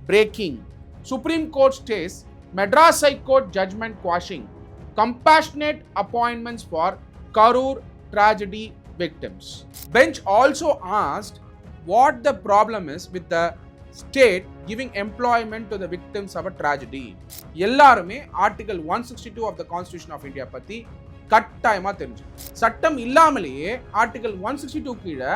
Breaking. Supreme Court stays Madras High Court judgment quashing compassionate appointments for Karur tragedy victims. Bench also asked what the problem is with the state giving employment to the victims of a tragedy. எல்லாருமே article 162 of the Constitution of India பத்தி கட்டாயமா தெரிஞ்சு. சட்டம் இல்லாமலேயே article 162 கீழே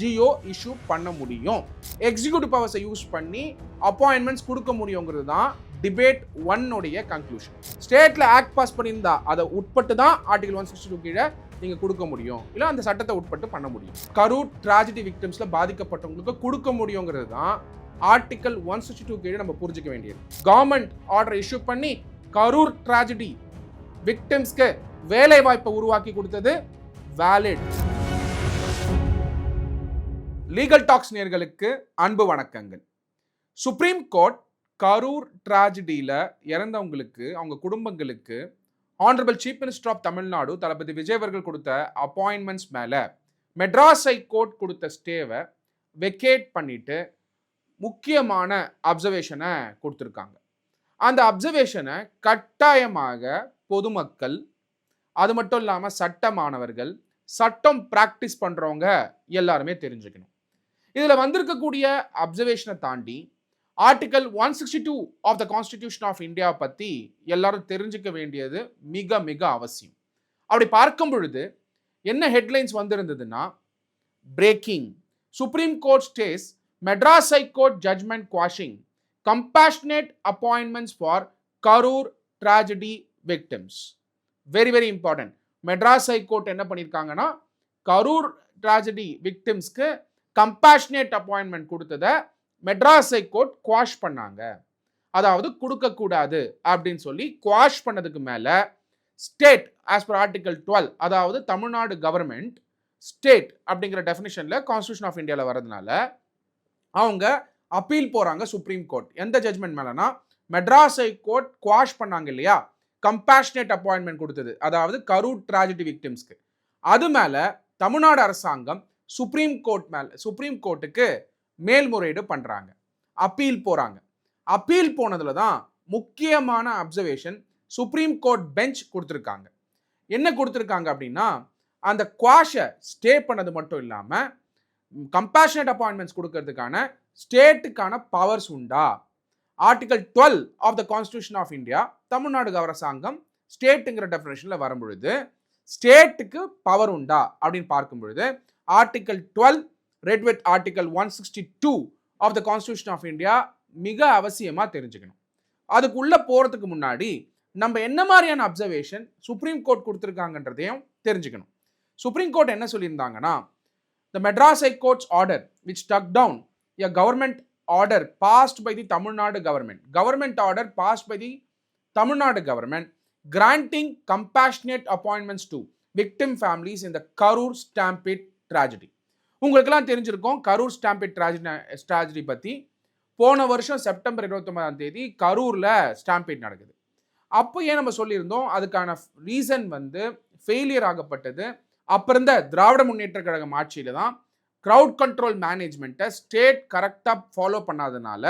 GO issue பண்ண முடியும். Executive பவர்ஸை யூஸ் பண்ணி அப்பாயின்மெண்ட்ஸ் கொடுக்க முடியுங்கிறது தான் டிபேட் 1 உடைய கன்க்ளூஷன். ஸ்டேட்ல ஆக்ட் பாஸ் பண்ணியிருந்தா அதை உட்பட்டு தான் ஆர்டிகல் 162 கீழே நீங்க கொடுக்க முடியும், இல்ல அந்த சட்டத்தை உட்பட்டு பண்ண முடியும். கரூர் டிராஜடி விக்டிம்ஸ்ல பாதிக்கப்பட்டவங்களுக்கு கொடுக்க முடியுங்கிறது தான் ஆர்டிகல் 162 கீழே நம்ம புரிஞ்சுக்க வேண்டியது. கவர்மெண்ட் ஆர்டர் இஷ்யூ பண்ணி கரூர் டிராஜடி விக்டிம்ஸ்க்கு வேலை வாய்ப்பை உருவாக்கி கொடுத்தது வேலிட். லீகல் டாக்ஸ் நேயர்களுக்கு அன்பு வணக்கங்கள். சுப்ரீம் கோர்ட் கரூர் டிராஜடியில் இறந்தவங்களுக்கு அவங்க குடும்பங்களுக்கு honourable chief minister of Tamil Nadu Thalapathy Vijay அவர்கள் கொடுத்த அப்பாயின்மெண்ட்ஸ் மேலே மெட்ராஸ் ஹை கோர்ட் கொடுத்த ஸ்டேவை வெக்கேட் பண்ணிட்டு முக்கியமான அப்சர்வேஷனை கொடுத்துருக்காங்க. அந்த அப்சர்வேஷனை கட்டாயமாக பொதுமக்கள், அது மட்டும் இல்லாமல் சட்ட மாணவர்கள், சட்டம் பிராக்டிஸ் பண்ணுறவங்க எல்லாருமே தெரிஞ்சுக்கணும். இதில் வந்திருக்கக்கூடிய அப்சர்வேஷனை தாண்டி article 162 of the constitution of India பற்றி எல்லாரும் தெரிஞ்சுக்க வேண்டியது மிக மிக அவசியம். அப்படி பார்க்கும் பொழுது என்ன ஹெட்லைன்ஸ் வந்திருந்ததுன்னா, breaking, Supreme Court stays Madras high Court judgment quashing compassionate appointments for Karur tragedy victims. Very very important. Madras high Court என்ன பண்ணியிருக்காங்கன்னா, கரூர் டிராஜடி விக்டிம்ஸ்க்கு கம்பேஷனேட் அப்பாயின்மெண்ட் கொடுத்ததை மெட்ராஸ் ஹை கோர்ட் குவாஷ் பண்ணாங்க. அதாவது கொடுக்கக்கூடாது அப்படின்னு சொல்லி குவாஷ் பண்ணதுக்கு மேலே ஸ்டேட் ஆஸ் பர் ஆர்டிகல் 12, அதாவது தமிழ்நாடு கவர்மெண்ட் ஸ்டேட் அப்படிங்கிற டெஃபினிஷனில் கான்ஸ்டியூஷன் ஆஃப் இந்தியாவில் வரதுனால அவங்க அப்பீல் போகிறாங்க சுப்ரீம் கோர்ட். எந்த ஜட்மெண்ட் மேலேனா, மெட்ராஸ் ஹை கோர்ட் குவாஷ் பண்ணாங்க இல்லையா, கம்பேஷனேட் அப்பாயின்மெண்ட் கொடுத்தது, அதாவது கரூர் டிராஜடி விக்டிம்ஸ்க்கு. அது மேலே தமிழ்நாடு அரசாங்கம் சுப்ரீம் கோர்ட்டுக்கு மேல்முறையீடு பண்ணுறாங்க, அப்பீல் போகிறாங்க. அப்பீல் போனதில் தான் முக்கியமான அப்சர்வேஷன் சுப்ரீம் கோர்ட் பெஞ்ச் கொடுத்துருக்காங்க. என்ன கொடுத்துருக்காங்க அப்படின்னா, அந்த குவாஷை ஸ்டே பண்ணது மட்டும் இல்லாமல் கம்பேஷனேட் அப்பாயின்மெண்ட்ஸ் கொடுக்கறதுக்கான ஸ்டேட்டுக்கான பவர்ஸ் உண்டா. Article 12 of the constitution of India Tamil Nadu அரசாங்கம் ஸ்டேட்டுங்கிற டெஃபினேஷனில் வரும்பொழுது ஸ்டேட்டுக்கு பவர் உண்டா அப்படின்னு பார்க்கும் பொழுது article 12 read with article 162 of the constitution of India மிக அவசியமாக தெரிஞ்சுக்கணும். அதுக்குள்ளே போகிறதுக்கு முன்னாடி நம்ம என்ன மாதிரியான அப்சர்வேஷன் சுப்ரீம் கோர்ட் கொடுத்துருக்காங்கன்றதையும் தெரிஞ்சுக்கணும். சுப்ரீம் கோர்ட் என்ன சொல்லியிருந்தாங்கன்னா, the Madras High Court's order which struck down a government order passed by the Tamil Nadu government order passed by the Tamil Nadu government granting compassionate appointments to victim families in the Karur stampede tragedy. உங்களுக்கெல்லாம் தெரிஞ்சிருக்கும் Karur stampede tragedy பற்றி. போன வருஷம் September 29ஆம் தேதி கரூரில் stampede நடக்குது. அப்போ ஏன் நம்ம சொல்லியிருந்தோம், அதுக்கான ரீசன் ஃபெயிலியர் ஆகப்பட்டது அப்போ இருந்த திராவிட முன்னேற்ற கழகம் ஆட்சியில் தான். க்ரௌட் கண்ட்ரோல் மேனேஜ்மெண்ட்டை ஸ்டேட் கரெக்டாக ஃபாலோ பண்ணாதனால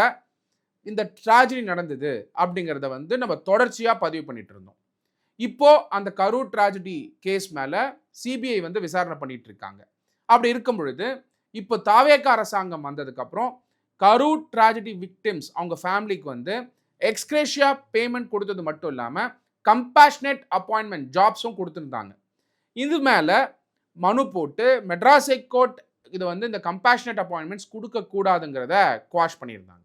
இந்த ட்ராஜடி நடந்தது அப்படிங்கிறத நம்ம தொடர்ச்சியாக பதிவு பண்ணிட்டு இருந்தோம். இப்போது அந்த கரூர் ட்ராஜடி கேஸ் மேலே சிபிஐ விசாரணை பண்ணிட்டு இருக்காங்க. அப்படி இருக்கும் பொழுது இப்போ தாவேகா அரசாங்கம் வந்ததுக்கப்புறம் கரூர் ட்ராஜடி விக்டிம்ஸ் அவங்க ஃபேமிலிக்கு எக்ஸ்கிரேஷியா பேமெண்ட் கொடுத்தது மட்டும் இல்லாமல் கம்பேஷனேட் அப்பாயின்மெண்ட் ஜாப்ஸும் கொடுத்துருந்தாங்க. இது மேலே மனு போட்டு மெட்ராஸ் ஹை கோர்ட் இது இந்த கம்பேஷனேட் அப்பாயின்மெண்ட்ஸ் கொடுக்கக்கூடாதுங்கிறத குவாஷ் பண்ணியிருந்தாங்க.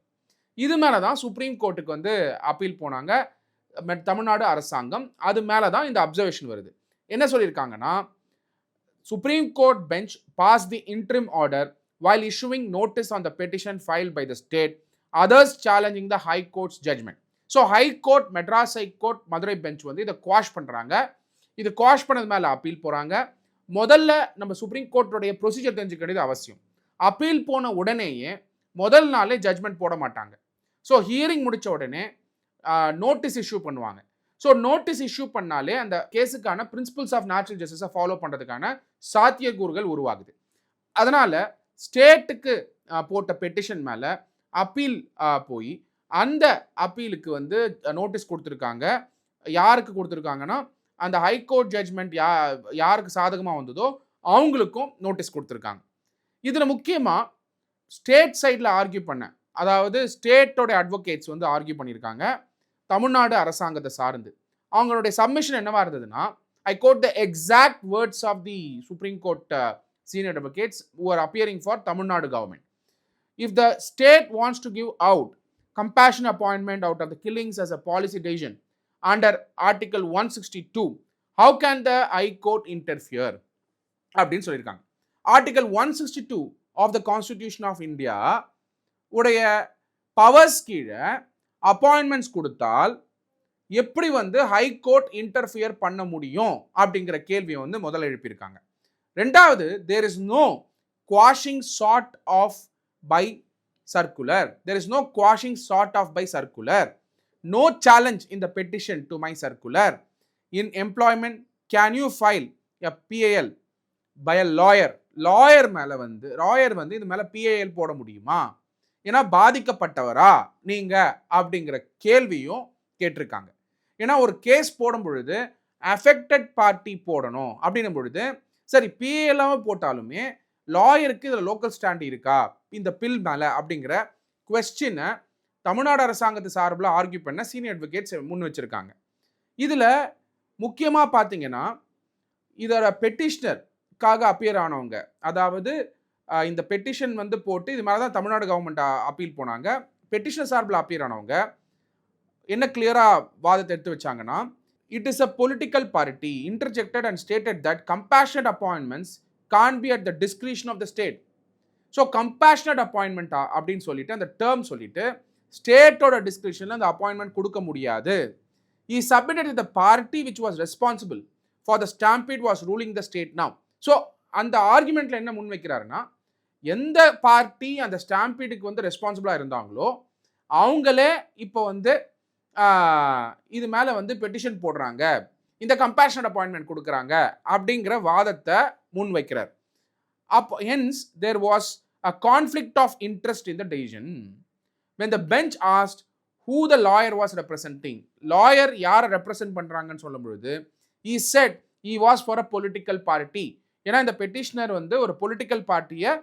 இது மேலே தான் சுப்ரீம் கோர்ட்டுக்கு அப்பீல் போனாங்க தமிழ்நாடு அரசாங்கம். அது மேலே தான் இந்த அப்சர்வேஷன் வருது. என்ன சொல்லியிருக்காங்கன்னா, Supreme Court bench pass the interim order while issuing notice on the petition filed by the state, others challenging the high court's judgment. So high court, Madras high court, Madurai bench இதை குவாஷ் பண்ணுறாங்க. இது quash பண்ணது மேலே appeal போகிறாங்க. முதல்ல நம்ம supreme கோர்ட்டோடைய procedure தெரிஞ்சுக்க வேண்டியது அவசியம். அப்பீல் போன உடனேயே முதல் நாளே ஜட்மெண்ட் போட மாட்டாங்க. ஸோ ஹியரிங் முடித்த உடனே நோட்டீஸ் இஷ்யூ பண்ணுவாங்க. ஸோ நோட்டீஸ் இஷ்யூ பண்ணாலே அந்த கேஸுக்கான பிரின்சிபல்ஸ் ஆஃப் நேச்சுரல் ஜஸ்டிஸை ஃபாலோ பண்ணுறதுக்கான சாத்தியக்கூறுகள் உருவாகுது. அதனால் ஸ்டேட்டுக்கு போட்ட பெட்டிஷன் மேலே அப்பீல் போய் அந்த அப்பீலுக்கு வந்து நோட்டீஸ் கொடுத்துருக்காங்க. யாருக்கு கொடுத்துருக்காங்கன்னா, அந்த ஹைகோர்ட் ஜட்ஜ்மெண்ட் யாருக்கு சாதகமா வந்ததோ அவங்களுக்கும் நோட்டீஸ் கொடுத்துருக்காங்க. இதுல முக்கியமா ஸ்டேட் சைட்ல ஆர்கியூ பண்ண, அதாவது ஸ்டேட்டோட அட்வொகேட்ஸ் வந்து ஆர்கியூ பண்ணியிருக்காங்க. தமிழ்நாடு அரசாங்கத்தை சார்ந்து. அவங்களுடைய சப்மிஷன் என்னவா இருந்ததுன்னா, I quote the exact words of the Supreme Court senior advocates who are appearing for Tamil Nadu government. If the state wants to give out compassion appointment out of the killings as a policy decision under Article 162, how can the High Court interfere? அப்படின்னு சொல்லியிருக்காங்க. Article 162 of the constitution of India உடைய powers கீழே appointments கொடுத்தால் எப்படி வந்து high court interfere பண்ண முடியும் அப்படிங்கிற கேள்வியை வந்து முதல்ல எழுப்பியிருக்காங்க. ரெண்டாவது, there is no quashing sort of by circular. There is no quashing sort of by circular. No challenge in the petition to my circular. In employment can you file a PIL by a lawyer. Lawyer வந்து இது மேலே PAL போட முடியுமா? ஏன்னா பாதிக்கப்பட்டவரா நீங்க அப்படிங்கிற கேள்வியும் கேட்டிருக்காங்க. ஏன்னா ஒரு கேஸ் போடும் பொழுது அஃபெக்டட் பார்ட்டி போடணும் அப்படின்னும் பொழுது, சரி பிஏ இல்லாமல் போட்டாலுமே லாயருக்கு இதில் லோக்கல் ஸ்டாண்ட் இருக்கா இந்த பில் மேலே அப்படிங்கிற குவெஸ்டினை தமிழ்நாடு அரசாங்கத்து சார்பில் ஆர்கியூ பண்ண சீனியர் அட்வொகேட்ஸ் முன் வச்சிருக்காங்க. இதில் முக்கியமாக பார்த்தீங்கன்னா, இதோட பெட்டிஷனருக்காக அப்பியர் ஆனவங்க, அதாவது இந்த பெட்டிஷன் வந்து போட்டு இது மேலே தான் தமிழ்நாடு கவர்மெண்ட் அப்பீல் போனாங்க. பெட்டிஷனர் சார்பில் அப்பியர் ஆனவங்க என்ன கிளியரா வாதத்தை எடுத்து வச்சாங்கன்னா, it is a political party interjected and stated that compassionate appointments can be at the discretion of the state. So compassionate அப்பாயின்மெண்ட்டா அப்படின்னு சொல்லிட்டு அந்த டேர்ம் சொல்லிட்டு ஸ்டேட்டோட டிஸ்கிரிஷனில் அந்த அப்பாயின்மெண்ட் கொடுக்க முடியாது. He submitted the party which was responsible for the stampede was ruling the state now. So அந்த ஆர்குமெண்ட்ல என்ன முன் வைக்கிறாருன்னா, எந்த பார்ட்டி அந்த ஸ்டாம்பீடுக்கு வந்து ரெஸ்பான்சிபிளாக இருந்தாங்களோ அவங்களே இப்போ வந்து இது மேலே வந்து பெட்டிஷன் போடுறாங்க, இந்த கம்பேஷனட் அப்பாயின்மெண்ட் கொடுக்குறாங்க அப்படிங்கிற வாதத்தை முன் வைக்கிறார். அப்போ hence there was a conflict of interest in the decision. when the bench asked who the lawyer was representing, lawyer யாரை ரெப்ரசென்ட் பண்ணுறாங்கன்னு சொல்லும் பொழுது he said he was for a political party. ஏன்னா இந்த பெட்டிஷனர் வந்து ஒரு பொலிட்டிக்கல் பார்ட்டியை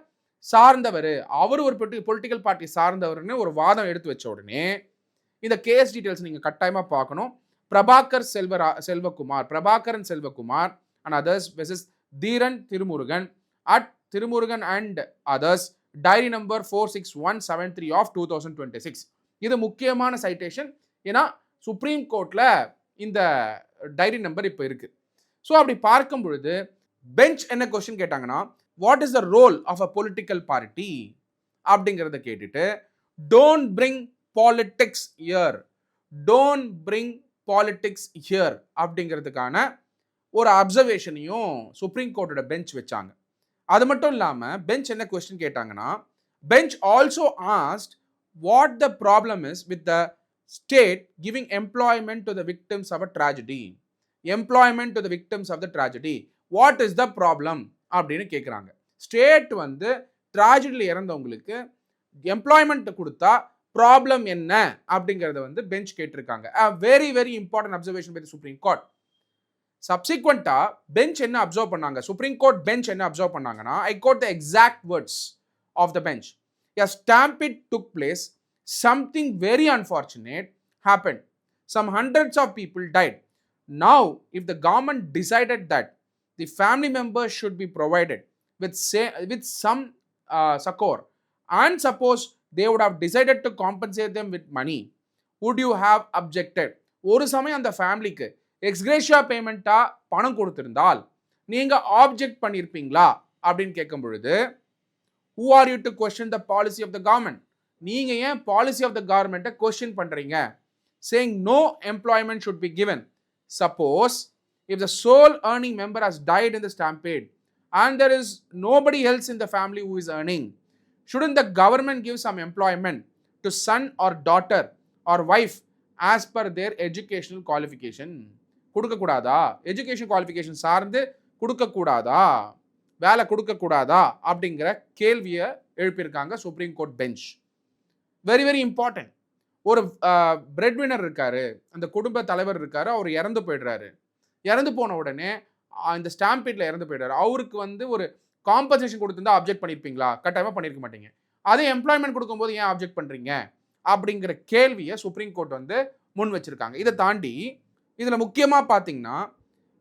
சார்ந்தவர், அவர் ஒரு பொலிட்டிக்கல் பார்ட்டி சார்ந்தவர்னு ஒரு வாதம் எடுத்து வச்ச உடனே இந்த கேஸ் டீடைல்ஸ் நீங்கள் கட்டாயமாக பார்க்கணும். Prabhakaran Selvakumar and others versus Dheeran Thirumurugan at Thirumurugan and others, diary number 46173 ஆஃப் 2026. இது முக்கியமான சைட்டேஷன். ஏன்னா சுப்ரீம் கோர்ட்டில் இந்த டைரி நம்பர் இப்போ இருக்கு. ஸோ அப்படி பார்க்கும் பொழுது பெஞ்ச் என்ன கொஸ்டின் கேட்டாங்கன்னா, what is the role of a political party அப்படிங்கிறத கேட்டுட்டு, don't bring politics here, don't bring politics here அப்படிங்கிறதுக்கான ஒரு அப்சர்வேஷனையும் சுப்ரீம் கோர்ட்டோட பெஞ்ச் வச்சாங்க. அது மட்டும் இல்லாமல் பெஞ்ச் என்ன கொஸ்டின் கேட்டாங்கன்னா, bench also asked what the problem is with the state giving employment to the victims of a tragedy. Employment to the victims of the tragedy, what is the problem அப்படின்னு கேட்குறாங்க. State வந்து ட்ராஜடியில் இறந்தவங்களுக்கு employment கொடுத்தா problem என்ன அப்படிங்கிறத வந்து bench கேட்டிருக்காங்க. Very very important observation by the Supreme Court. சப்சிக்வெண்டா bench என்ன அப்சர்வ் பண்ணாங்க, சுப்ரீம் கோர்ட் பெஞ்ச் என்ன அப்சர்வ் பண்ணாங்கன்னா, I quote the exact words of the bench. A stampede took place, something very unfortunate happened, some hundreds of people died. Now if the government decided that the family members should be provided with some succor, and suppose they would have decided to compensate them with money, would you have objected? ஒரு சமயம் அந்த ஃபேமிலிக்கு ex gratia பேமெண்ட்டா பணம் கொடுத்திருந்தால் நீங்க object பண்ணியிருப்பீங்களா அப்படின்னு கேட்கும் பொழுது, who are you to question the policy of the government? நீங்க ஏன் policy of the government question பண்றீங்க? saying no employment should be given. Suppose if the sole earning member has died in the stampede and there is nobody else in the family who is earning, shouldn't the government give some employment to son or daughter or wife as per their educational qualification? கொடுக்க கூடாதா? Education qualification சார்ந்து கொடுக்க கூடாதா, வேலை கொடுக்க கூடாதா அப்படிங்கிற கேள்வியை எழுப்பியிருக்காங்க Supreme Court bench. Very very important. ஒரு பிரெட் வினர் இருக்காரு, அந்த குடும்ப தலைவர் இருக்காரு, அவர் இறந்து போயிடுறாரு. இறந்து போன உடனே இந்த ஸ்டாம்பீட்ல இறந்து போயிடுறாரு. அவருக்கு வந்து ஒரு காம்பன்சேஷன் கொடுத்திருந்தா அப்ஜெக்ட் பண்ணியிருப்பீங்களா? கட்டாயமா பண்ணியிருக்க மாட்டீங்க. அதே எம்ப்ளாய்மென்ட் கொடுக்கும்போது ஏன் அப்ஜெக்ட் பண்றீங்க? அப்படிங்கிற கேள்விய சுப்ரீம் கோர்ட் வந்து முன் வச்சிருக்காங்க. இத தாண்டி இதுல முக்கியமா பார்த்தீங்கன்னா,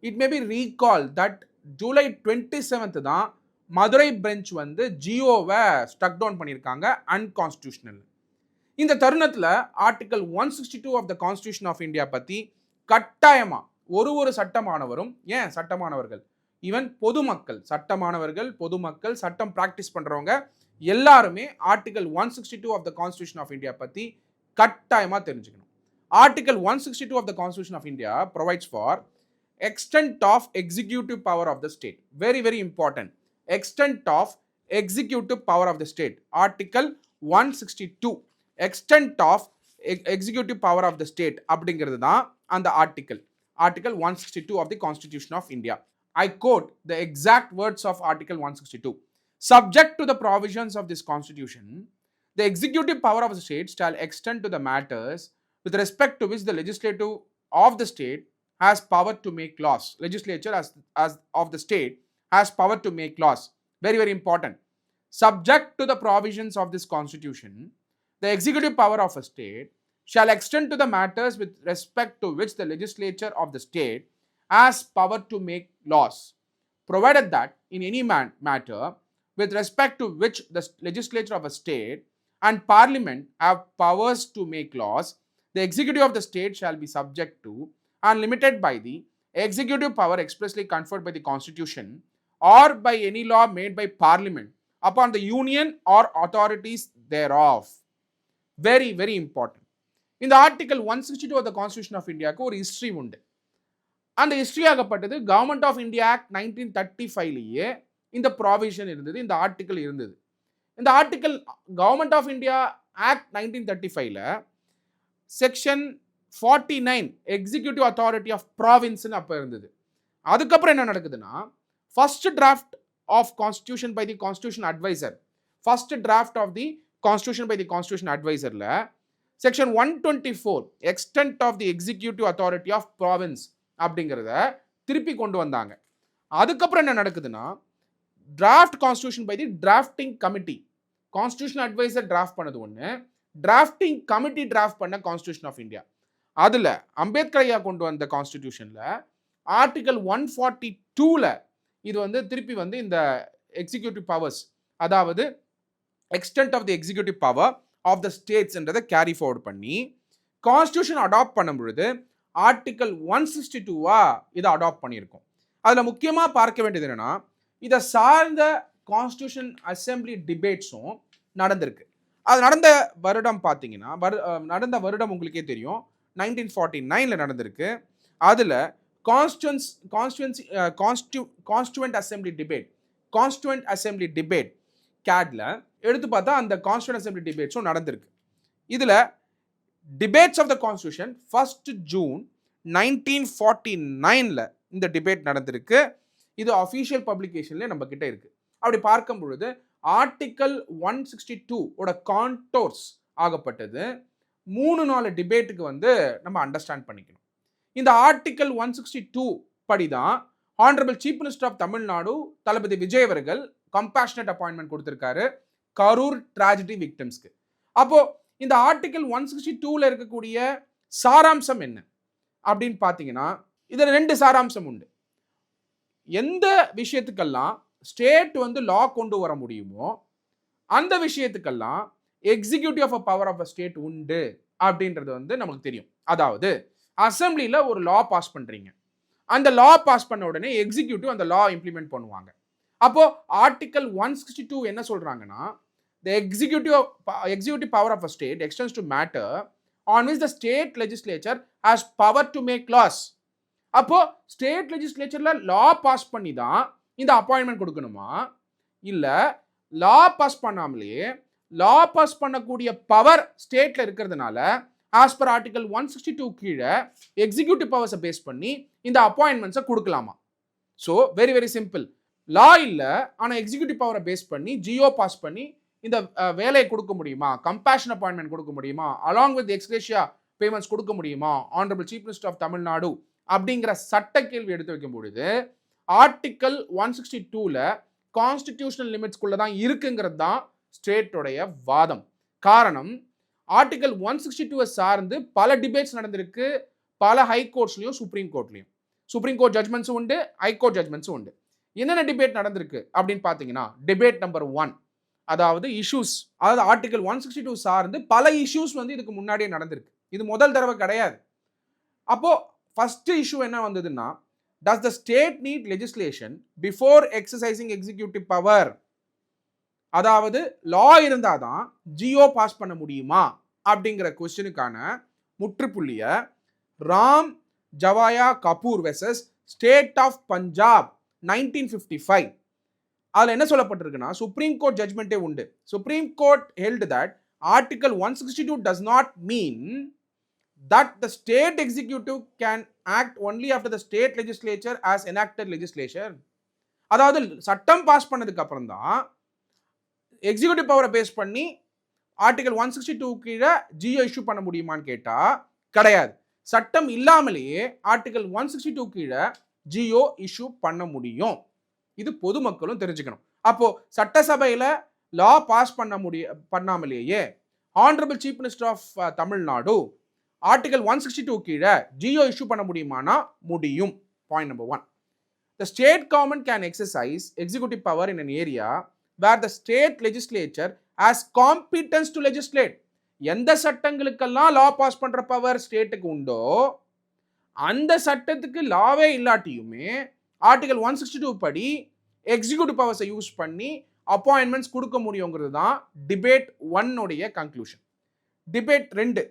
it may be recall that July 27th தான் மதுரை பெஞ்ச் வந்து ஜியோவ ஸ்ட்ரக் டவுன் பண்ணியிருக்காங்க அன்கான்ஸ்டிடியூஷனல். இந்த தருணத்துல article 162 of the constitution of India பத்தி கட்டாயமா ஒரு சட்டமானவரும், ஏன் சட்டமானவர்கள், ஈவன் பொதுமக்கள், சட்டமானவர்கள், பொதுமக்கள், சட்டம் பிராக்டிஸ் பண்றவங்க எல்லாருமே article 162 of the constitution of India பத்தி கட்டாயமா தெரிஞ்சுக்கணும். Article 162 of the constitution of India provides for extent of executive power of the state. Very, very important. Extent of executive power of the state. Article 162. Extent of executive power of the state. அப்படிங்கிறது தான் அந்த article. Article 162 of the Constitution of India. I quote the exact words of Article 162. Subject to the provisions of this Constitution, the executive power of the state shall extend to the matters with respect to which the legislative of the state has power to make laws. Legislature as of the state has power to make laws. Very, very important. Subject to the provisions of this constitution, the executive power of a state shall extend to the matters with respect to which the legislature of the state has power to make laws, provided that in any matter with respect to which the legislature of a state and parliament have powers to make laws, the executive of the state shall be subject to and limited by the executive power expressly conferred by the constitution or by any law made by parliament upon the union or authorities thereof. Very, very important. இந்த article 162 of the Constitution of India ஒரு history உண்டு. அந்த history ஆகப்பட்டது Government of India Act 1935லயே இந்த provision இருந்தது, இந்த article இருந்தது. இந்த article Government of India Act 1935ல செக்ஷன் 49 எக்ஸிக்யூட்டிவ் அத்தாரிட்டி ஆஃப் ப்ராவின்ஸ்னு அப்போ இருந்தது. அதுக்கப்புறம் என்ன நடக்குதுன்னா, first draft of constitution by the constitution adviser, first draft of the constitution by the constitution அட்வைசரில் section 124 extent of the executive authority of province அப்படிங்கிறத திருப்பி கொண்டு வந்தாங்க. அதுக்கப்புறம் என்ன நடக்குதுன்னா, draft constitution by the drafting committee, constitution advisor draft பண்ணது ஒன்று, டிராஃப்டிங் கமிட்டி டிராஃப்ட் பண்ண கான்ஸ்டியூஷன் ஆஃப் இந்தியா. அதில் அம்பேத்கர் ஐயா கொண்டு வந்த கான்ஸ்டிடியூஷனில் ஆர்டிகல் 142ல இது வந்து திருப்பி வந்து இந்த எக்ஸிக்யூட்டிவ் பவர்ஸ், அதாவது extent of the executive power of the ஸ்டேட்ஸ்ன்றதை கேரி ஃபார்வர்ட் பண்ணி கான்ஸ்டியூஷன் அடாப்ட் பண்ணும் பொழுது ஆர்டிகல் 162வா இதை அடாப்ட் பண்ணியிருக்கோம். அதில் முக்கியமாக பார்க்க வேண்டியது என்னென்னா, இதை சார்ந்த கான்ஸ்டியூஷன் அசம்பிளி டிபேட்ஸும் நடந்திருக்கு. அது நடந்த வருடம் பார்த்தீங்கன்னா, நடந்த வருடம் உங்களுக்கே தெரியும், 1949ல் நடந்திருக்கு. அதில் கான்ஸ்டியூவன்ட் அசம்பிளி டிபேட் கேட்ல எடுத்து பார்த்தா அந்த கான்ஸ்டியூவன்ட் அசம்பிளி டிபேட்ஸும் நடந்திருக்கு. இதில் debates of the constitution 1 June 1949ல் இந்த டிபேட் நடந்திருக்கு. இது அஃபீஷியல் பப்ளிகேஷன்லேயே நம்ம கிட்ட இருக்கு. அப்படி பார்க்கும் பொழுது ஆர்டிகல் 162 ஓட கான்டோர்ஸ் ஆகப்பட்டது 3-4 டிபேட்டுக்கு வந்து நம்ம அண்டர்ஸ்டாண்ட் பண்ணிக்கணும். இந்த ஆர்டிகல் 162 படிதான் honourable chief minister of Tamil Nadu Thalapathy Vijay அவர்கள் கம்பேஷனட் அப்பாயின்மெண்ட் கொடுத்திருக்காரு கரூர் டிராஜடி விக்டிம்ஸ்க்கு. அப்போ இந்த ஆர்டிகல் 162ல இருக்கக்கூடிய சாராம்சம் என்ன அப்படின்னு பார்த்தீங்கன்னா, இதுல 2 சாராம்சம் உண்டு. எந்த விஷயத்துக்கெல்லாம் ஸ்டேட் வந்து லா கொண்டு வர முடியுமோ அந்த விஷயத்துக்கெல்லாம் executive of power of state உண்டு அப்படின்றது வந்து நமக்கு தெரியும். அதாவது அசம்பிளியில் ஒரு லா பாஸ் பண்றீங்க, அந்த லா பாஸ் பண்ண உடனே எக்ஸிக்யூட்டிவ் அந்த லா இம்ப்ளிமெண்ட் பண்ணுவாங்க. அப்போ ஆர்டிகல் 162 என்ன சொல்றாங்கன்னா, the executive power of a state extends to matter on which the state legislature has power to make laws. அப்போ ஸ்டேட் லெஜிஸ்லேச்சர்ல லா பாஸ் பண்ணி தான் இந்த அப்பாயின்மெண்ட் கொடுக்கணுமா, இல்ல லா பாஸ் பண்ணாமலே லா பாஸ் பண்ணக்கூடிய பவர் ஸ்டேட்ல இருக்கிறதுனால ஆஸ் பர் ஆர்டிகல் 162 கீழே எக்ஸிக்யூட்டிவ் பவர்ஸை பேஸ் பண்ணி இந்த அப்பாயின்மெண்ட்ஸை கொடுக்கலாமா? ஸோ வெரி வெரி சிம்பிள், லா இல்லை ஆனால் எக்ஸிக்யூட்டிவ் பவரை பேஸ் பண்ணி ஜியோ பாஸ் பண்ணி இந்த வேலையை கொடுக்க முடியுமா, கம்பேஷன் அப்பாயின்மெண்ட் கொடுக்க முடியுமா, அலாங் வித் எக்ஸ்கிரேஷியா பேமெண்ட்ஸ் கொடுக்க முடியுமா honourable chief minister of Tamil Nadu அப்படிங்கிற சட்ட கேள்வி எடுத்து வைக்கும் பொழுது ஆர்டிக்கல் 162ல கான்ஸ்டிடியூஷனல் லிமிட்ஸ்குள்ள தான் இருக்குங்கிறது தான் ஸ்டேட்டோடைய வாதம். காரணம், ஆர்டிகல் 162 சார்ந்து பல டிபேட்ஸ் நடந்திருக்கு, பல ஹை கோர்ட்ஸ்லையும் சுப்ரீம் கோர்ட்லையும். சுப்ரீம் கோர்ட் ஜட்மெண்ட்ஸும் உண்டு, ஹை கோர்ட் ஜட்மெண்ட்ஸும் உண்டு. என்னென்ன டிபேட் நடந்திருக்கு அப்படின்னு பார்த்தீங்கன்னா, டிபேட் நம்பர் 1, அதாவது இஷ்யூஸ், அதாவது ஆர்டிகல் 162 சார்ந்து பல இஷ்யூஸ் வந்து இதுக்கு முன்னாடியே நடந்திருக்கு. இது முதல் தடவை கிடையாது. அப்போ ஃபர்ஸ்ட் இஷ்யூ என்ன வந்ததுன்னா, does the state need legislation before exercising executive power? அதாவது லா இருந்தாதான் ஜியோ பாஸ் பண்ண முடியுமா அப்படிங்கிற கொஸ்டினுக்கான முற்றுப்புள்ளிய Ram Jawaya Kapur versus state of Punjab 1955 அதுல என்ன சொல்லப்பட்டிருக்குன்னா, சுப்ரீம் கோர்ட் ஜட்மெண்ட்டே உண்டு. Supreme court held that article 162 does not mean that the state executive can act only after the state legislature has enacted legislation. அதாவது சட்டம் பாஸ் பண்ணதுக்கு அப்புறம் தான் எக்ஸிக்யூட்டிவ் பவரை பேஸ் பண்ணி ஆர்டிகல் 162 கீழே ஜியோ இஷ்யூ பண்ண முடியுமான்னு கேட்டா கிடையாது. சட்டம் இல்லாமலேயே ஆர்டிகல் 162 கீழே ஜியோ இஷ்யூ பண்ண முடியும். இது பொதுமக்களும் தெரிஞ்சுக்கணும். அப்போ சட்டசபையில லா பாஸ் பண்ணாமலேயே honourable chief minister of Tamil Nadu article 162 கீழே ஜியோ இஷ்யூ பண்ண முடியுமானா முடியும். Point number 1, the state government can exercise executive power in an area where the state legislature has competence to legislate. எந்த சட்டங்களுக்கெல்லாம் லா பாஸ் பண்ற பவர் ஸ்டேட்டுக்கு உண்டோ அந்த சட்டத்துக்கு லாவே இல்லாட்டியுமே ஆர்டிகல் 162 படி எக்ஸிக்யூட்டிவ் பவர்ஸை யூஸ் பண்ணி அப்பாயின்மெண்ட்ஸ் கொடுக்க முடியுங்கிறது தான் டிபேட் 1 உடைய conclusion. Debate 2,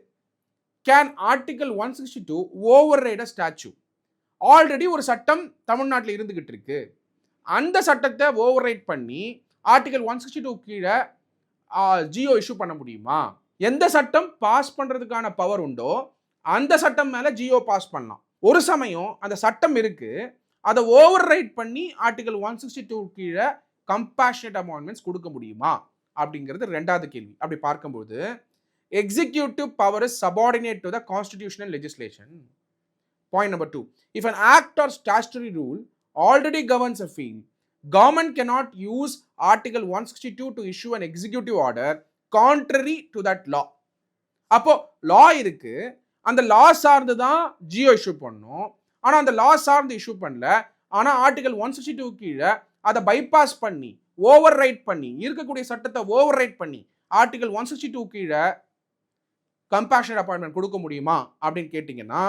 can article 162 overwrite a statute? Already ஒரு சட்டம் தமிழ்நாட்டில் இருந்துகிட்டு இருக்கு, அந்த சட்டத்தை ஓவர்ரைட் பண்ணி ஆர்டிகல் 162 கீழே ஜியோ இஷ்யூ பண்ண முடியுமா? எந்த சட்டம் பாஸ் பண்றதுக்கான பவர் உண்டோ அந்த சட்டம் மேல ஜியோ பாஸ் பண்ணலாம். ஒரு சமயம் அந்த சட்டம் இருக்கு, அதை ஓவர் ரைட் பண்ணி ஆர்டிகல் 162 கீழே கம்பேஷனேட் அப்பாயின்மெண்ட்ஸ் கொடுக்க முடியுமா அப்படிங்கிறது ரெண்டாவது கேள்வி. அப்படி பார்க்கும்போது executive power is subordinate to the constitutional legislation. Point number 2, if an act or statutory rule already governs a field, government cannot use article 162 to issue an executive order contrary to that law. அப்போ லா இருக்கு, அந்த லா சார்ந்து தான் Jio issue பண்ணணும். ஆனா அந்த லா சார்ந்து issue பண்ணல, ஆனா ஆர்டிகல் 162 கீழே அதை பைபாஸ் பண்ணி ஓவர் ரைட் பண்ணி இருக்கக்கூடிய சட்டத்தை ஓவர் ரைட் பண்ணி ஆர்டிகல் 162 கீழே கம்பேஷனேட் அப்பாயின்மெண்ட் கொடுக்க முடியுமா அப்படின்னு கேட்டிங்கன்னா,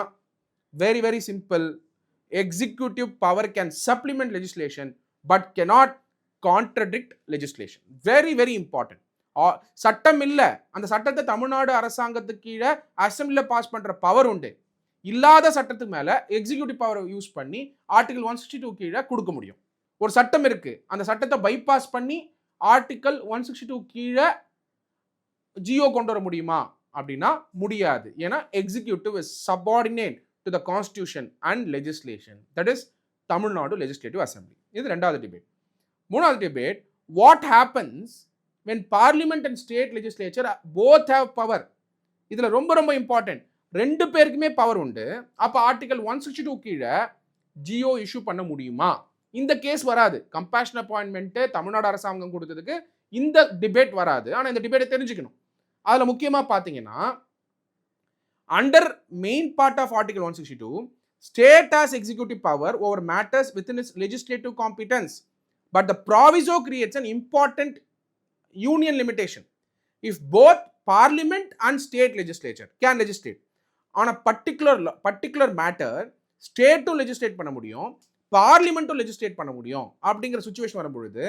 very very simple. Executive power can supplement legislation but cannot contradict legislation. Very very important. சட்டம் இல்லை, அந்த சட்டத்தை தமிழ்நாடு அரசாங்கத்துக்கு கீழே அசம்பிளியில் பாஸ் பண்ற பவர் உண்டு. இல்லாத சட்டத்துக்கு மேல எக்ஸிக்யூட்டிவ் பவரை யூஸ் பண்ணி ஆர்டிகல் 162 கீழே கொடுக்க முடியும். ஒரு சட்டம் இருக்கு, அந்த சட்டத்தை பைபாஸ் பண்ணி ஆர்டிகல் 162 கீழே ஜியோ கொண்டு வர முடியுமா அப்படின்னா முடியாது. ஏன்னா executive is subordinate to the constitution and legislation, that is Tamil Nadu legislative assembly. இது ரெண்டாவது டிபேட். மூணாவது debate, what happens when parliament and state legislature both have power? இதுல ரொம்ப ரொம்ப இம்பார்ட்டன்ட், ரெண்டு பேருக்குமே பவர் உண்டு. அப்ப ஆர்டிகல் 162 கீழே ஜியோ இஷ்யூ பண்ண முடியுமா? இந்த கேஸ் வராது. கம்பேஷன் அப்பாயின்மெண்ட் தமிழ்நாடு அரசாங்கம் கொடுத்ததுக்கு இந்த டிபேட் வராது. ஆனா இந்த டிபேட்டை தெரிஞ்சுக்கணும். அதுல முக்கியமா பாத்தீங்கன்னா, under main part of article 162, state has executive power over matters within its legislative competence, but the proviso creates an important union limitation. If both parliament and state legislature can legislate on a particular matter, state to legislate பண்ண முடியும், parliament to legislate பண்ண முடியும் அப்படிங்கிற situation வரும்பொழுது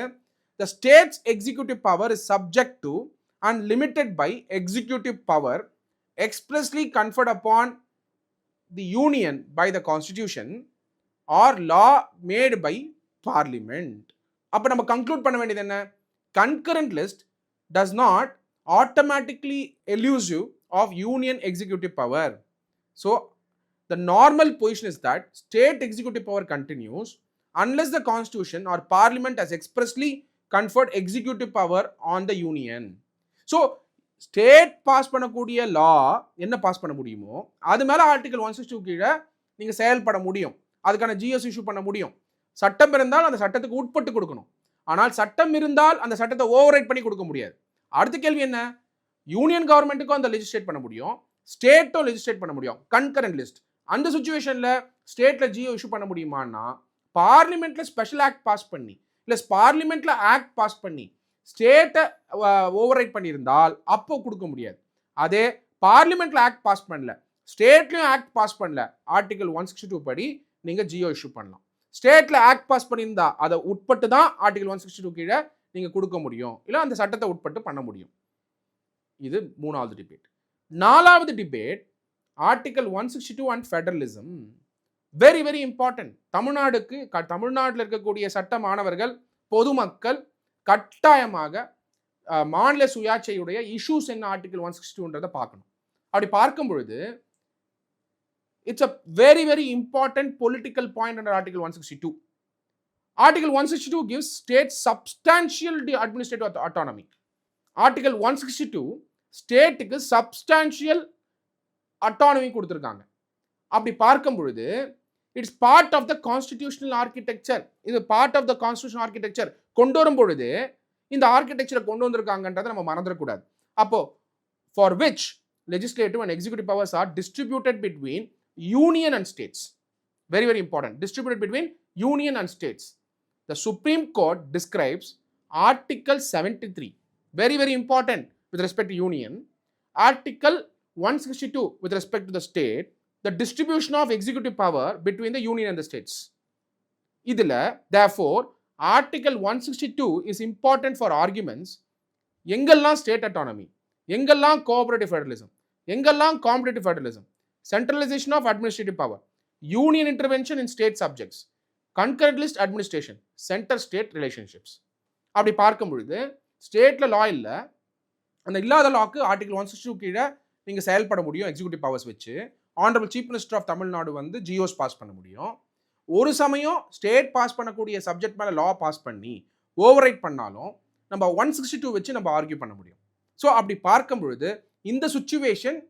the state's executive power is subject to and limited by executive power expressly conferred upon the union by the constitution or law made by parliament. அப்ப நம்ம conclude பண்ண வேண்டியது என்ன? Concurrent list does not automatically elusive of union executive power. So the normal position is that state executive power continues unless the constitution or parliament has expressly conferred executive power on the union. So state pass பண்ணக்கூடிய law என்ன pass பண்ண முடியுமோ அது மேல article 162 கீழே நீங்க செயல்பட முடியும். அதுக்கான ஜிஎஸ் இஷ்யூ பண்ண முடியும். சட்டம் இருந்தால் அந்த சட்டத்துக்கு உட்பட்டு கொடுக்கணும். ஆனால் சட்டம் இருந்தால் அந்த சட்டத்தை ஓவர்ரைட் பண்ணி கொடுக்க முடியாது. அடுத்த கேள்வி என்ன? யூனியன் கவர்மெண்ட்டுக்கும் அந்த லெஜிஸ்லேட் பண்ண முடியும், ஸ்டேட்டும் லெஜிஸ்லேட் பண்ண முடியும். Concurrent list. அந்த சிச்சுவேஷன்ல ஸ்டேட்ல ஜியோ இஷ்யூ பண்ண முடியுமான்னா பார்லிமெண்ட்ல ஸ்பெஷல் ஆக்ட் பாஸ் பண்ணி இல்ல பார்லிமெண்ட்ல ஆக்ட் பாஸ் பண்ணி ஸ்டேட்டை ஓவர்ரைட் பண்ணியிருந்தால் அப்போ கொடுக்க முடியாது. அதே பார்லிமெண்ட்ல ஆக்ட் பாஸ் பண்ணல, ஸ்டேட்லயும் ஆக்ட் பாஸ் பண்ணல, ஆர்டிகல் 162 படி நீங்க ஜியோ இஷ்யூ பண்ணலாம். ஸ்டேட்ல ஆக்ட் பாஸ் பண்ணியிருந்தா அதை உட்பட்டு தான் ஆர்டிகல் 162 கீழே நீங்க கொடுக்க முடியும், இல்லை அந்த சட்டத்தை உட்பட்டு பண்ண முடியும். இது மூணாவது டிபேட். நாலாவது debate article 162 and federalism. Very very important. தமிழ்நாட்டில் இருக்கக்கூடிய சட்ட மாணவர்கள், பொதுமக்கள் கட்டாயமாக மாநில சுயாட்சியுடைய இஷ்யூஸ் என்ன ஆர்டிகல் 162 பார்க்கணும். அப்படி பார்க்கும் பொழுது it's a very very important political point under article 162. Article 162 gives state substantial administrative autonomy. Article 162 ஸ்டேட்டுக்கு சப்ஸ்டான்ஷியல் அட்டானமி கொடுத்துருக்காங்க. அப்படி பார்க்கும் பொழுது it's part of the constitutional architecture. இது part of the constitutional architecture கொண்டு வரும் பொழுது இந்த ஆர்கிடெக்சரை கொண்டு வந்திருக்காங்கன்றதை நம்ம மறந்துடக்கூடாது. அப்போ for which legislative and executive powers R distributed between union and states. Very very important. Distributed between union and states. The Supreme Court describes Article 73, very very important with respect to union, Article 162 with respect to the state, the distribution of executive power between the union and the states. Idila, therefore, Article 162 is important for arguments. Engallam state autonomy, engallam cooperative federalism, engallam competitive federalism, centralization of administrative power, union intervention in state subjects, concurrent list administration, centre state relationships. அப்படி பார்க்கும் பொழுது ஸ்டேட்ல லா இல்லை, அந்த இல்லாத lock article 162 கீழே நீங்கள் செயல்பட முடியும். எக்ஸிக்யூட்டிவ் பவர்ஸ் வச்சு honourable chief minister of Tamil Nadu வந்து ஜியோஸ் பாஸ் பண்ண முடியும். ஒரு சமயம் ஸ்டேட் பாஸ் பண்ணக்கூடிய சப்ஜெக்ட் மேலே லா பாஸ் பண்ணி ஓவர்ரைட் பண்ணாலும் நம்ம 162 வச்சு நம்ம ஆர்கியூ பண்ண முடியும். ஸோ அப்படி பார்க்கும் பொழுது இந்த சுச்சுவேஷன்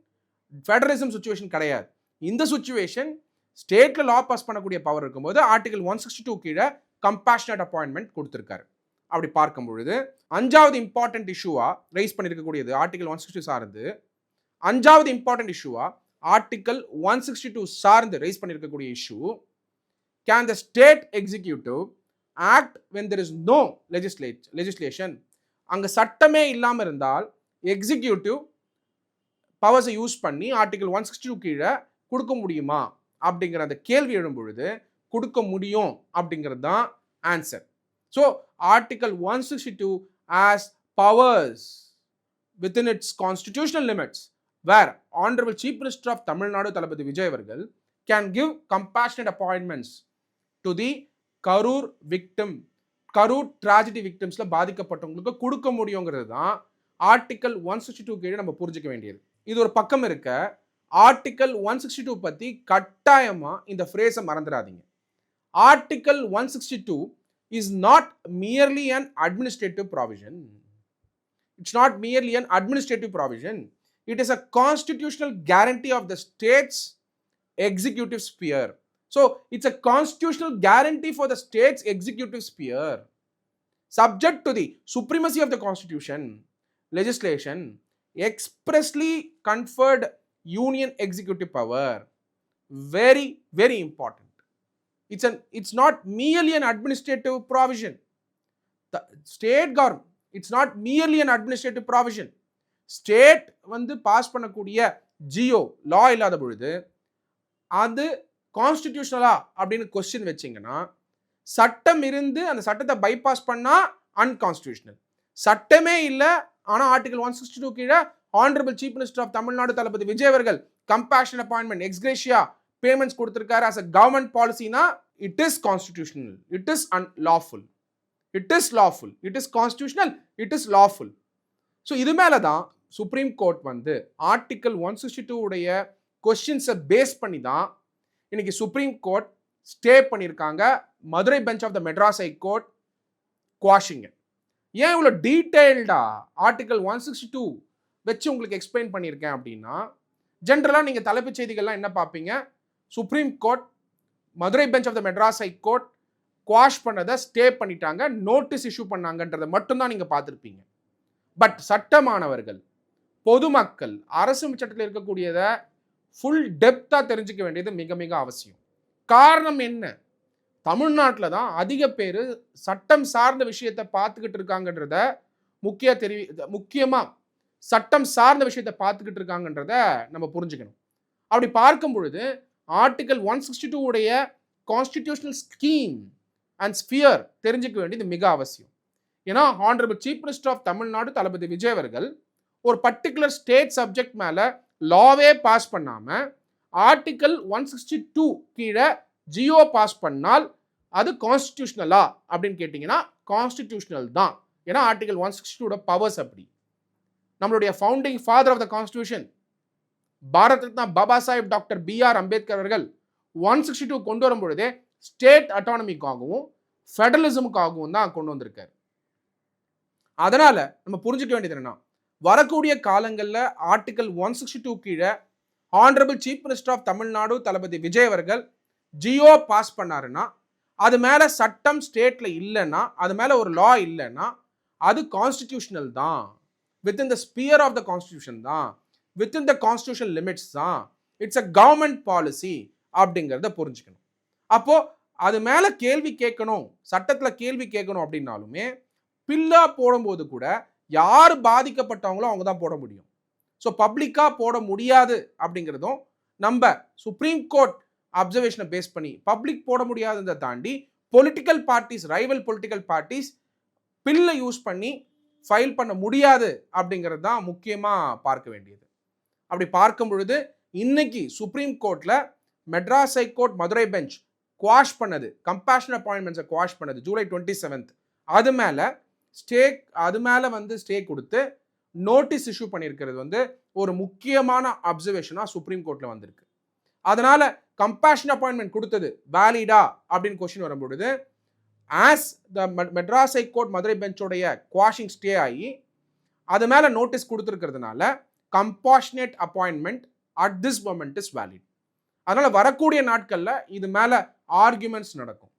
ஃபெடரலிசம் சுச்சுவேஷன் கிடையாது. இந்த சுச்சுவேஷன் ஸ்டேட்ல லா பாஸ் பண்ணக்கூடிய பவர் இருக்கும்போது ஆர்டிகல் 162 கீழே கம்பேஷனட் அப்பாயின்மெண்ட் கொடுத்திருக்காரு. அப்படி பார்க்கும் பொழுது அஞ்சாவது இம்பார்ட்டன்ட் இஷ்யூவா ரைஸ் பண்ணிருக்கக்கூடியது ஆர்டிகல் 162 சார்ந்து, அஞ்சாவது இம்பார்ட்டன்ட் இஷ்யூவா ஆர்டிகல் 162 சார்ந்து ரைஸ் பண்ணிருக்கக்கூடிய issue, can the state executive act when there is no legislation. அங்க சட்டமே இல்லாம இருந்தால் எக்ஸிக்யூட்டிவ் பவர்ஸை யூஸ் பண்ணி ஆர்டிகல் 162 கீழே கொடுக்க முடியுமா அப்படிங்கிற அந்த கேள்வி எழும் பொழுது கொடுக்க முடியும் அப்படிங்கிறது தான் answer. So article 162 has powers within its constitutional limits where Honorable Chief Minister of Tamil Nadu தளபதி விஜய் அவர்கள் can give compassionate appointments to the Karur tragedy victimsல பாதிக்கப்பட்டவங்களுக்கு கொடுக்க முடியுங்கிறது தான் ஆர்டிகல் 162 கீழே நம்ம புரிஞ்சுக்க வேண்டியது. இது ஒரு பக்கம் இருக்க, ஆர்டிகல் 162 பத்தி கட்டாயமா இந்த ஃப்ரேஸை மறந்துடாதீங்க. Article 162 is not merely an administrative provision. It's not merely an administrative provision. It is a constitutional guarantee of the state's executive sphere. So it's a constitutional guarantee for the state's executive sphere. Subject to the supremacy of the constitution, legislation expressly conferred union executive power. Very very important. It's not merely an administrative provision. The state government, it's not merely an administrative provision. State வந்து pass பண்ணக்கூடிய ஜியோ லா இல்லாத பொழுது அது கான்ஸ்டிடியூஷனலா அப்படின்னு question வச்சிங்கன்னா, சட்டம் இருந்து அந்த சட்டத்தை பைபாஸ் பண்ணா அன்கான்ஸ்டிடியூஷனல். சட்டமே இல்லை ஆனால் ஆர்டிகல் 162 கீழே honourable chief minister of Tamil Nadu Thalapathy Vijay அவர்கள் கம்பேஷன் அப்பாயின்மெண்ட் எக்ஸ்கிரேஷியா பேமெண்ட்ஸ் கொடுத்திருக்காரு as a government policy-னா it is constitutional, it is unlawful, it is lawful, it is constitutional, it is lawful. So இது மேலே தான் சுப்ரீம் கோர்ட் வந்து ஆர்டிகல் 162 உடைய கொஸ்டின்ஸை base பண்ணி தான் இன்னைக்கு சுப்ரீம் கோர்ட் ஸ்டே பண்ணியிருக்காங்க Madurai bench of the Madras high court குவாஷிங்க. ஏன் இவ்வளோ டீட்டெயில்டா ஆர்டிகல் 162 வச்சு உங்களுக்கு எக்ஸ்பிளைன் பண்ணியிருக்கேன் அப்படின்னா, ஜென்ரலாக நீங்கள் தலைப்புச் செய்திகள்லாம் என்ன பார்ப்பீங்க? Supreme court Madurai bench of the Madras high court quash பண்ணதை ஸ்டே பண்ணிட்டாங்க, நோட்டீஸ் இஷ்யூ பண்ணாங்கன்றதை மட்டும்தான் நீங்கள் பார்த்துருப்பீங்க. பட் சட்டமானவர்கள், பொதுமக்கள், அரசு சட்டத்தில் இருக்கக்கூடியதை ஃபுல் டெப்த்தாக தெரிஞ்சுக்க வேண்டியது மிக மிக அவசியம். காரணம் என்ன? தமிழ்நாட்டில் தான் அதிக பேர் சட்டம் சார்ந்த விஷயத்தை பார்த்துக்கிட்டு இருக்காங்கன்றத முக்கியமாக சட்டம் சார்ந்த விஷயத்தை பார்த்துக்கிட்டு இருக்காங்கன்றத நம்ம புரிஞ்சுக்கணும். அப்படி பார்க்கும் பொழுது ஆர்டிகல் 162 உடைய கான்ஸ்டிடியூஷனல் ஸ்கீம் அண்ட் ஸ்பியர் தெரிஞ்சுக்க வேண்டியது மிக அவசியம். ஏன்னா honourable chief minister of Tamil Nadu Thalapathy Vijay அவர்கள் ஒரு பர்டிகுலர் ஸ்டேட் சப்ஜெக்ட் மேலே லாவே பாஸ் பண்ணாமல் ஆர்டிகல் 162 கீழே ஜியோ பாஸ் பண்ணால் அது கான்ஸ்டிடியூஷனலா அப்படின்னு கேட்டிங்கன்னா கான்ஸ்டிடியூஷனல் தான். ஏன்னா ஆர்டிகல் 162 பவர்ஸ் அப்படி. நம்மளுடைய founding father of the constitution Bharat Ratna Baba Saheb doctor B.R. Ambedkar அவர்கள் 162 கொண்டு வரும் பொழுதே ஸ்டேட் அட்டானமிக்காகவும் ஃபெடரலிசமுக்காகவும் தான் கொண்டு வந்திருக்காரு. அதனால நம்ம புரிஞ்சுக்க வேண்டியது என்னன்னா, வரக்கூடிய காலங்களில் ஆர்டிகல் 162 கீழே honourable chief minister of Tamil Nadu Thalapathy Vijay அவர்கள் ஜியோ பாஸ் பண்ணாருன்னா, அது மேலே சட்டம் ஸ்டேட்ல இல்லைன்னா, அது மேலே ஒரு லா இல்லைன்னா அது கான்ஸ்டிடியூஷனல் தான், within the sphere of the constitution தான், வித்தின் த கான்ஸ்டிடியூஷன் லிமிட்ஸ் தான், இட்ஸ் அ கவர்மெண்ட் பாலிசி அப்படிங்கிறத புரிஞ்சுக்கணும். அப்போ அது மேலே கேள்வி கேட்கணும், சட்டத்தில் கேள்வி கேட்கணும் அப்படின்னாலுமே பில்லா போடும்போது கூட யார் பாதிக்கப்பட்டவங்களோ அவங்க தான் போட முடியும். ஸோ பப்ளிக்காக போட முடியாது அப்படிங்கிறதும் நம்ம சுப்ரீம் கோர்ட் அப்சர்வேஷனை பேஸ் பண்ணி பப்ளிக் போட முடியாததை தாண்டி political parties, rival political parties பில்லை யூஸ் பண்ணி ஃபைல் பண்ண முடியாது அப்படிங்கிறது தான் முக்கியமாக பார்க்க வேண்டியது. அப்படி பார்க்கும் பொழுது இன்னைக்கு சுப்ரீம் கோர்ட்டில் Madras high court Madurai bench quash பண்ணது, கம்பேஷன் அப்பாயின்மெண்ட்ஸை குவாஷ் பண்ணது ஜூலை 27, அது மேலே ஸ்டே கொடுத்து நோட்டீஸ் இஷ்யூ பண்ணியிருக்கிறது ஒரு முக்கியமான அப்சர்வேஷனாக சுப்ரீம் கோர்ட்டில் வந்திருக்கு. அதனால கம்பேஷன் அப்பாயின்மெண்ட் கொடுத்தது வேலிடா அப்படின்னு கொஸ்டின் வரும்பொழுது, as the Madras high court Madurai பெஞ்சோடைய குவாஷிங் ஸ்டே ஆகி அது மேலே நோட்டீஸ் கொடுத்துருக்கிறதுனால compassionate appointment at this moment is valid. அதனால வரக்கூடிய நாட்களில் இது மேலே ஆர்குமெண்ட்ஸ் நடக்கும்.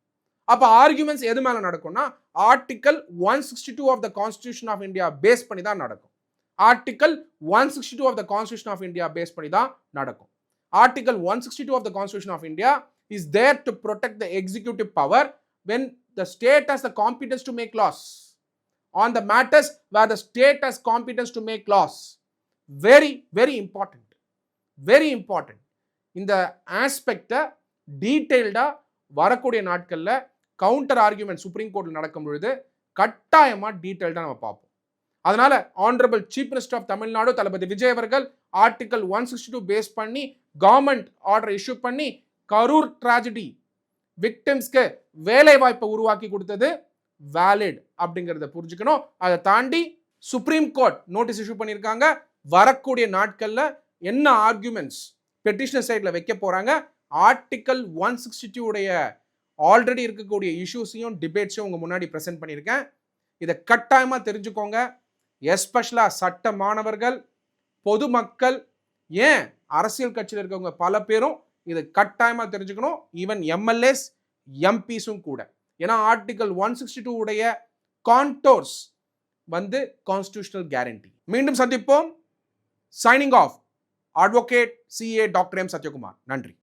அப்போ ஆர்குமெண்ட்ஸ் எது மேலே நடக்கும்னா article 162 of the constitution of India base பண்ணி தான் நடக்கும். Article 162 of the constitution of India base பண்ணி தான் நடக்கும். Article 162 of the constitution of India is there to protect the executive power when the state has the competence to make laws on the matters where the state has competence to make laws. Very very important, very important. இந்த ஆஸ்பெக்டை டீட்டெயில்டாக வரக்கூடிய நாட்களில் counter argument supreme கோர்ட்டில் நடக்கும் பொழுது கட்டாயமாக டீட்டெயில்டாக நம்ம பார்ப்போம். அதனால honourable chief minister of Tamil Nadu Thalapathy Vijay அவர்கள் ஆர்டிகல் 162 பேஸ் பண்ணி கவர்மெண்ட் ஆர்டர் இஷ்யூ பண்ணி கரூர் ட்ராஜடி விக்டிம்ஸ்க்கு வேலை வாய்ப்பை உருவாக்கி கொடுத்தது வேலிட் அப்படிங்கிறத புரிஞ்சுக்கணும். அதை தாண்டி சுப்ரீம் கோர்ட் நோட்டீஸ் இஷ்யூ பண்ணியிருக்காங்க. வரக்கூடிய நாட்களில் என்ன ஆர்குமெண்ட்ஸ் பெட்டிஷனர் சைடில் வைக்க போகிறாங்க, ஆர்டிகல் 162 உடைய ஆல்ரெடி இருக்கக்கூடிய இஷ்யூஸையும் டிபேட்ஸையும் உங்கள் முன்னாடி ப்ரெசென்ட் பண்ணியிருக்கேன். இதை கட்டாயமாக தெரிஞ்சுக்கோங்க. எஸ்பெஷலாக சட்ட மாணவர்கள், பொதுமக்கள், ஏன் அரசியல் கட்சியில் இருக்கவங்க பல பேரும் இதை கட்டாயமாக தெரிஞ்சுக்கணும். ஈவன் எம்எல்ஏஸ், எம்பிஸும் கூட. ஏன்னா ஆர்டிகல் 162 உடைய கான்டோர்ஸ் கான்ஸ்டிடியூஷனல் கேரண்டி. மீண்டும் சந்திப்போம். Signing off, advocate CA doctor M. Sathyakumar. நன்றி.